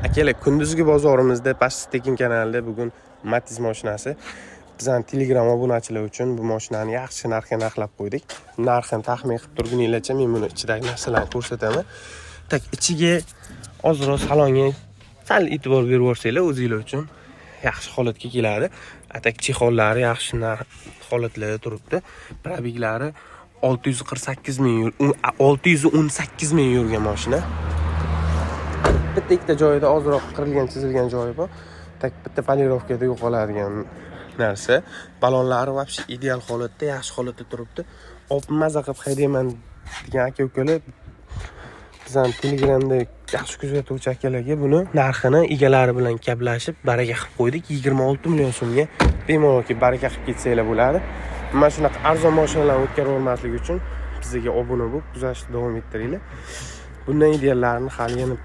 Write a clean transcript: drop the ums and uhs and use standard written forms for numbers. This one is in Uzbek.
Akalar, kunduzgi bozorimizda Pashist Tekin kanalida bugun Matiz mashinasi bizning Telegram obunachilar uchun bu mashinani yaxshi narxga narxlab qo'ydik. Narxini taxmin qilib turguninglarcha men buni ichidagi narsalarni ko'rsataman. Tak ichiga ozroq salonga sal e'tibor berib ko'rsanglar o'zingizlar uchun yaxshi holatga keladi. Atak chexollari yaxshi holatlarda turibdi. Probeglari 618 ming, 618 ming yurgan mashina. Bitta ikkita joyida ozroq qirilgan, chizilgan joyi bor. Tak bitta polirovkada yo'qoladigan narsa. Balonlari vobshe ideal holatda, yaxshi holatda turibdi. Olib maza qilib haydayman degan aka-ukalar bizning Telegramda yaxshi kuzatuvchi akalarga buni narxini egalari bilan gaplashib baraka qilib qo'ydik. 26 million so'mga bemalol kelib baraka qilib ketsanglar bo'ladi. Mana shunaqa arzon mashinalarni o'tkazib olmaslik uchun bizga obuna bo'lib kuzatishni davom ettiringlar. Bundan ideallarni hali yana